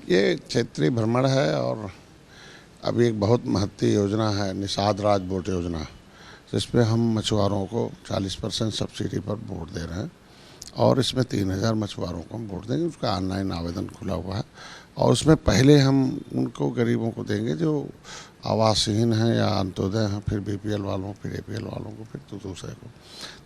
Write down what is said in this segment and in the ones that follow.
ये क्षेत्रीय भ्रमण है और अभी एक बहुत महत्वपूर्ण योजना है निषाद राज बोट योजना, जिसमें हम मछुआरों को 40% सब्सिडी पर बोट दे रहे हैं और इसमें 3000 मछुआरों को हम बोट देंगे। उसका ऑनलाइन आवेदन खुला हुआ है और उसमें पहले हम उनको गरीबों को देंगे जो आवासहीन हैं या अंत्योदय हैं, फिर बीपीएल वालों, फिर एपीएल वालों को, फिर तो दूसरे को।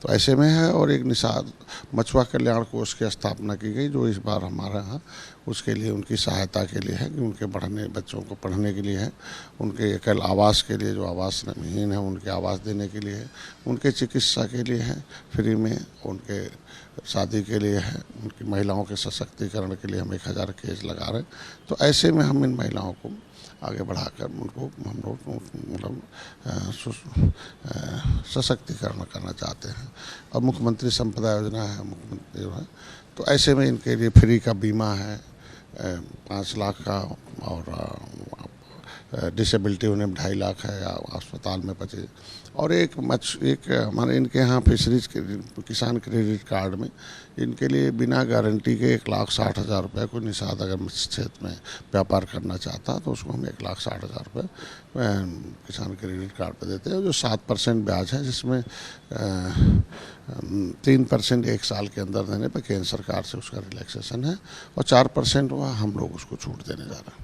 तो ऐसे में है। और एक निषाद मछुआ कल्याण कोष की स्थापना की गई जो इस बार हमारे यहाँ उसके लिए उनकी सहायता के लिए है कि उनके बच्चों को पढ़ने के लिए है, उनके एकल आवास के लिए जो आवास विहीन है उनके आवास देने के लिए है, उनके चिकित्सा के लिए है फ्री में, उनके शादी के लिए है, उनकी महिलाओं के सशक्तिकरण के लिए हम 1000 केस लगा रहे हैं। तो ऐसे में हम इन महिलाओं को आगे बढ़ाकर उनको हम लोग मतलब सशक्तिकरण करना चाहते हैं। और मुख्यमंत्री संपदा योजना है, मुख्यमंत्री जो है, तो ऐसे में इनके लिए फ्री का बीमा है 5 लाख का, और डिसेबिलिटी उन्हें 2.5 लाख है, या अस्पताल में 25। और एक हमारे इनके यहाँ फिशरीज किसान क्रेडिट कार्ड में इनके लिए बिना गारंटी के 1,60,000 रुपये को निषाद अगर मत्स्य क्षेत्र में व्यापार करना चाहता तो उसको हम 1,60,000 रुपये किसान क्रेडिट कार्ड पर देते हैं, जो 7% ब्याज है, जिसमें 3% 1 साल के अंदर देने पर केंद्र सरकार से उसका रिलैक्सेशन है और 4% हुआ हम लोग उसको छूट देने जा रहे हैं।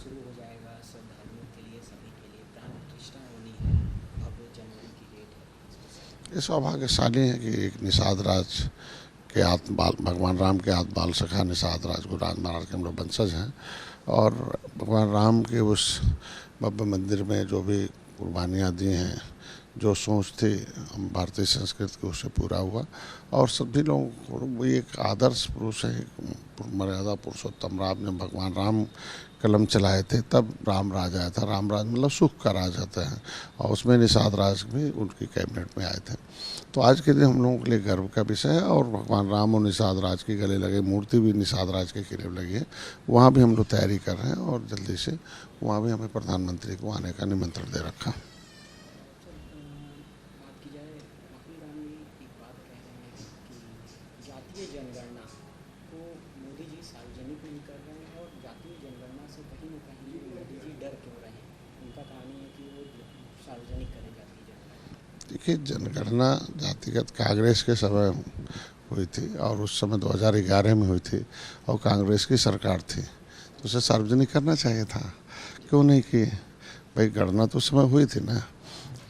शुरू हो जाएगा श्रद्धालुओं के लिए, सभी के लिए प्राण प्रतिष्ठा होनी है, भव्य जनवरी की डेट है। ये सौभाग्यशाली है कि एक निषाद राज के भगवान राम के बाल सखा निषाद राज गुरुराज महाराज के हम लोग वंशज हैं और भगवान राम के उस भव्य मंदिर में जो भी कुर्बानियाँ दी हैं, जो सोच थी हम भारतीय संस्कृति को उससे पूरा हुआ। और सभी लोगों को एक आदर्श पुरुष है, मर्यादा पुरुषोत्तम राम ने भगवान राम कलम चलाए थे तब राम राज आया था। राम राज मतलब सुख का राज होता है और उसमें निषाद राज भी उनकी कैबिनेट में आए थे। तो आज के दिन हम लोगों के लिए गर्व का विषय है और भगवान राम और निषाद राज के गले लगे मूर्ति भी निषाद राज के करीब लगी है, वहाँ भी हम लोग तैयारी कर रहे हैं और जल्दी से वहाँ भी हमें प्रधानमंत्री को आने का निमंत्रण दे रखा। जातीय जनगणना को मोदी जी सार्वजनिक नहीं कर रहे हैं और जातीय जनगणना से कहीं न कहीं मोदी जी डर क्यों रहे हैं? उनका कहानी है कि वो सार्वजनिक करें जातीय जनगणना। देखिए, जनगणना जातिगत कांग्रेस के समय हुई थी और उस समय 2011 में हुई थी और कांग्रेस की सरकार थी, तो उसे सार्वजनिक करना चाहिए था, क्यों नहीं किए भाई? गणना तो उस समय हुई थी ना।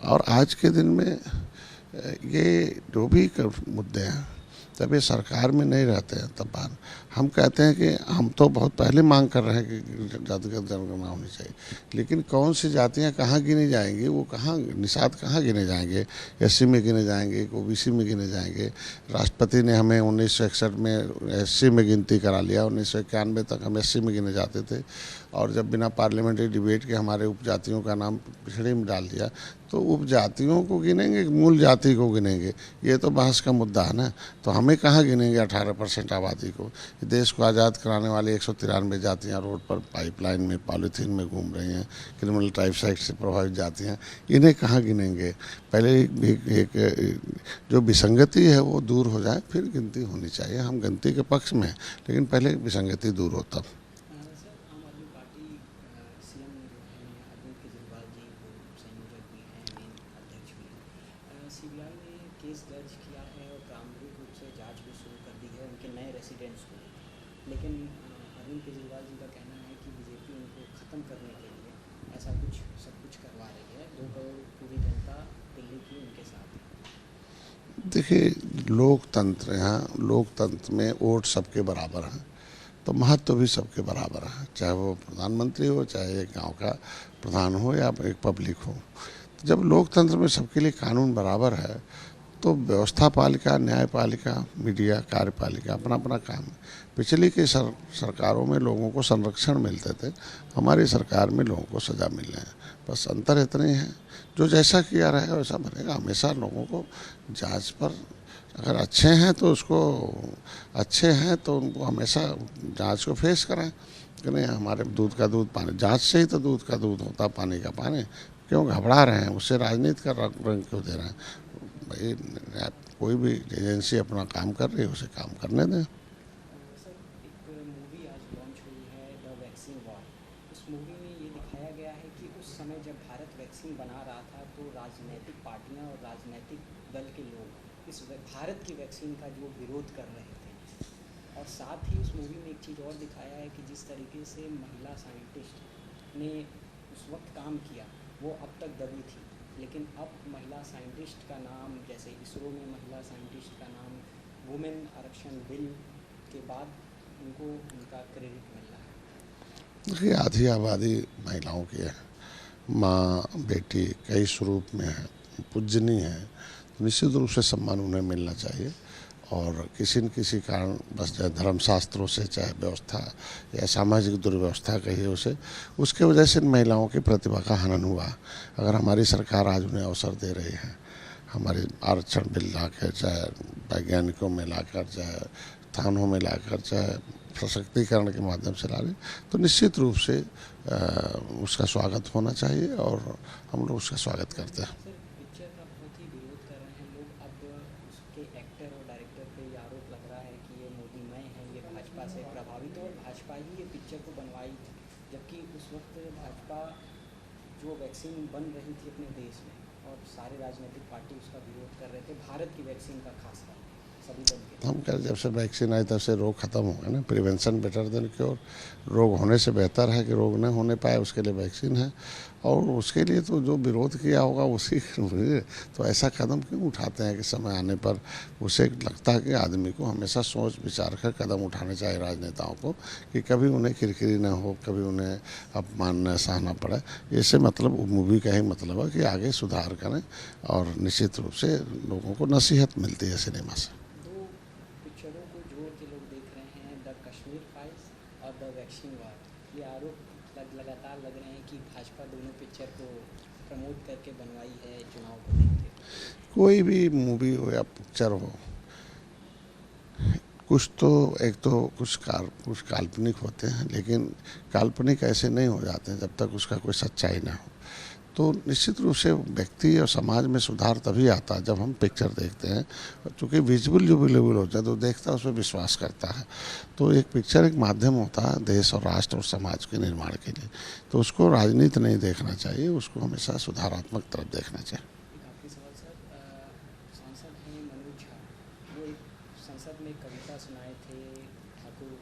और आज के दिन में ये जो भी मुद्दे हैं तब ये सरकार में नहीं रहते हैं, तब हम कहते हैं कि हम तो बहुत पहले मांग कर रहे हैं कि जातिगत जनगणना होनी चाहिए, लेकिन कौन सी जातियां कहाँ गिनी जाएंगी, वो कहाँ निषाद कहाँ गिने जाएंगे? एससी में गिने जाएंगे, ओबीसी में गिने जाएंगे। राष्ट्रपति ने हमें 1961 में एससी में गिनती करा लिया, 1991 तक हम एससी में गिने जाते थे और जब बिना पार्लियामेंट्री डिबेट के हमारे उपजातियों का नाम पिछड़े में डाल दिया, तो उपजातियों को गिनेंगे, मूल जाति को गिनेंगे? ये तो बहस का मुद्दा है ना। तो हमें कहाँ गिनेंगे 18% आबादी को? देश को आज़ाद कराने वाली 193 जातियाँ रोड पर पाइपलाइन में पॉलीथीन में घूम रही हैं, क्रिमिनल ट्राइफसाइड से प्रभावित जातियाँ, इन्हें कहाँ गिनेंगे? पहले एक जो विसंगति है वो दूर हो जाए, फिर गिनती होनी चाहिए। हम गिनती के पक्ष में हैं, लेकिन पहले विसंगति दूर हो तब। सीबीआई ने केस दर्ज किया है और प्रारंभिक रूप से जांच भी शुरू कर दी है उनके नए रेसिडेंट्स को, लेकिन अरविंद केजरीवाल जी का कहना है कि बीजेपी उनको ख़त्म करने के लिए ऐसा सब कुछ करवा रही है। 2 करोड़ पूरी जनता दिल्ली की उनके साथ है। देखिए, लोकतंत्र में वोट सबके बराबर हैं, तो महत्व भी सबके बराबर है, चाहे वो प्रधानमंत्री हो, चाहे एक गाँव का प्रधान हो या एक पब्लिक हो। जब लोकतंत्र में सबके लिए कानून बराबर है तो व्यवस्था पालिका, न्यायपालिका, मीडिया, कार्यपालिका अपना अपना काम है। पिछली की सरकारों में लोगों को संरक्षण मिलते थे, हमारी सरकार में लोगों को सज़ा मिल रही है। बस अंतर इतना ही है, जो जैसा किया रहेगा वैसा बनेगा। हमेशा लोगों को जांच पर, अगर अच्छे हैं तो उनको हमेशा जांच को फेस कराएं कि नहीं हमारे दूध का दूध पानी, जांच से ही तो दूध का दूध होता, पानी का पानी। क्यों घबरा रहे हैं? उससे राजनीति का रंग क्यों दे रहे हैं भाई? कोई भी एजेंसी अपना काम कर रही है उसे काम करने दें। सर एक मूवी आज लॉन्च हुई है द वैक्सीन वॉर। उस मूवी में ये दिखाया गया है कि उस समय जब भारत वैक्सीन बना रहा था तो राजनीतिक पार्टियां और राजनीतिक दल के लोग इस भारत की वैक्सीन का जो विरोध कर रहे थे, और साथ ही उस मूवी में एक चीज़ और दिखाया है कि जिस तरीके से महिला साइंटिस्ट ने उस वक्त काम किया वो अब तक दबी थी, लेकिन अब महिला साइंटिस्ट का नाम, जैसे इसरो में महिला साइंटिस्ट का नाम वुमेन आरक्षण बिल के बाद उनको उनका क्रेडिट मिल रहा है। देखिए, आधी आबादी महिलाओं की है, माँ बेटी कई स्वरूप में है, पूजनीय है, तो निश्चित रूप से सम्मान उन्हें मिलना चाहिए। और किसी न किसी कारण बस चाहे धर्मशास्त्रों से, चाहे व्यवस्था या सामाजिक दुर्व्यवस्था कहिए उसे, उसके वजह से इन महिलाओं की प्रतिभा का हनन हुआ। अगर हमारी सरकार आज उन्हें अवसर दे रही है, हमारे आरक्षण बिल लाकर, चाहे वैज्ञानिकों में लाकर, चाहे थानों में लाकर, चाहे सशक्तिकरण के माध्यम से ला रही, तो निश्चित रूप से उसका स्वागत होना चाहिए और हम लोग उसका स्वागत करते हैं। सर पिक्चर का बहुत ही विरोध कर रहे हैं लोग। अब उसके एक्टर और डायरेक्टर पे ये आरोप लग रहा है कि ये मोदीमय है, ये भाजपा से प्रभावित और भाजपा ही ये पिक्चर को बनवाई थी, जबकि उस वक्त भाजपा जो वैक्सीन बन रही थी अपने देश में और सारे राजनीतिक पार्टी उसका विरोध कर रहे थे, भारत की वैक्सीन का खासकर सभी दल के। हम कह, जब से वैक्सीन आई तब से रोग खत्म हो गए ना। Prevention better than cure. रोग होने से बेहतर है कि रोग न होने पाए, उसके लिए वैक्सीन है। और उसके लिए तो जो विरोध किया होगा उसी तो ऐसा कदम क्यों उठाते हैं कि समय आने पर उसे लगता है कि आदमी को हमेशा सोच विचार कर कदम उठाने चाहिए राजनेताओं को, कि कभी उन्हें किरकिरी ना हो, कभी उन्हें अपमान न सहना पड़े। इससे मतलब मूवी का ही मतलब है कि आगे सुधार करें और निश्चित रूप से लोगों को नसीहत मिलती है सिनेमा से। दो पिक्चरों को जोड़ के लोग देख रहे हैं, द कश्मीर फाइल्स और द वैक्सीन वॉर। ये आरोप लगातार लग रहे हैं कि भाजपा दोनों पिक्चर को प्रमोट करके बनवाई है चुनाव को लेकर। कोई भी मूवी हो या पिक्चर हो, कुछ तो एक तो कुछ काल्पनिक होते हैं, लेकिन काल्पनिक ऐसे नहीं हो जाते हैं जब तक उसका कोई सच्चाई ना हो। तो निश्चित रूप से व्यक्ति और समाज में सुधार तभी आता है जब हम पिक्चर देखते हैं, क्योंकि विजुअल जो अवेलेबल होता है तो देखता है, उसमें विश्वास करता है। तो एक पिक्चर एक माध्यम होता है देश और राष्ट्र और समाज के निर्माण के लिए, तो उसको राजनीति नहीं देखना चाहिए, उसको हमेशा सुधारात्मक तरफ देखना चाहिए। एक आखिरी सवाल सर, सांसद हैं मनोज झा, वो एक संसद में कविता सुनाए थे, ठाकुर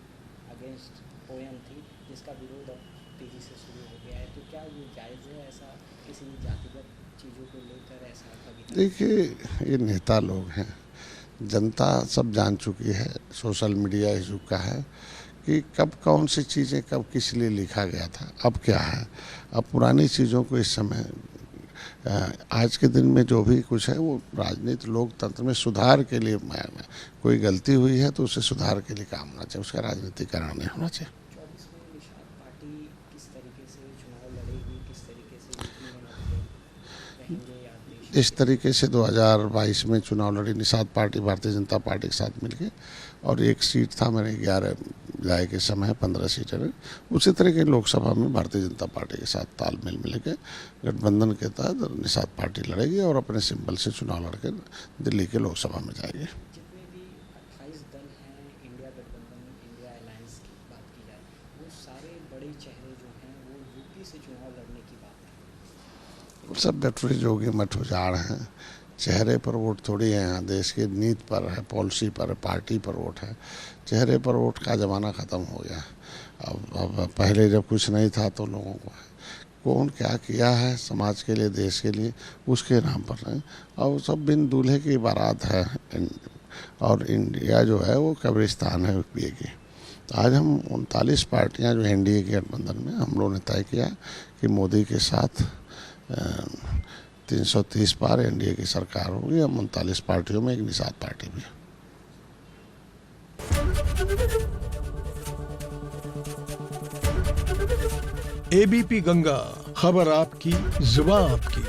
अगेंस्ट पोयम थी, जिसका विरोध अब तेजी से शुरू हो गया है, तो क्या ये जायज़ है ऐसा किसी जातिगत चीज़ों को लेकर ऐसा कविता? देखिए, ये नेता लोग हैं, जनता सब जान चुकी है, सोशल मीडिया इस युग का है कि कब कौन सी चीज़ें कब किस लिए लिखा गया था, अब क्या है। अब पुरानी चीज़ों को इस समय आज के दिन में जो भी कुछ है वो राजनीति लोकतंत्र में सुधार के लिए कोई गलती हुई है तो उसे सुधार के लिए काम होना चाहिए, उसका राजनीतिकरण नहीं होना चाहिए। 24 में निषाद पार्टी किस तरीके से चुनाव लड़ेगी, किस तरीके से रहेंगे या देश? इस तरीके से 2022 में चुनाव लड़ी निषाद पार्टी भारतीय जनता पार्टी के साथ मिलके, और एक सीट था मेरे 11 विधाय के समय 15 सीटें में। उसी तरह के लोकसभा में भारतीय जनता पार्टी के साथ तालमेल मिल के गठबंधन के तहत निषाद पार्टी लड़ेगी और अपने सिंबल से चुनाव लड़के दिल्ली के लोकसभा में जाएगी। जितने भी 28 दल हैं इंडिया गठबंधन, इंडिया अलायंस की बात की जाए, वो सारे बड़े चेहरे जो हैं वो यूपी से चुनाव लड़ने की बात है। सब गठरी जोगी मठ उजाड़ हैं, चेहरे पर वोट थोड़ी है। यहाँ देश की नीति पर है, पॉलिसी पर है, पार्टी पर वोट है। चेहरे पर वोट का ज़माना ख़त्म हो गया। अब पहले जब कुछ नहीं था तो लोगों को कौन क्या किया है समाज के लिए, देश के लिए, उसके नाम पर है। और सब बिन दूल्हे की बारात है, और इंडिया जो है वो कब्रिस्तान है यूपीए की। आज हम 39 पार्टियाँ जो एनडीए के गठबंधन में, हम लोगों ने तय किया कि मोदी के साथ 330 पार एनडीए की सरकार होगी। हम 39 पार्टियों में एक निषाद पार्टी भी। एबीपी गंगा, खबर आपकी, जुबान आपकी।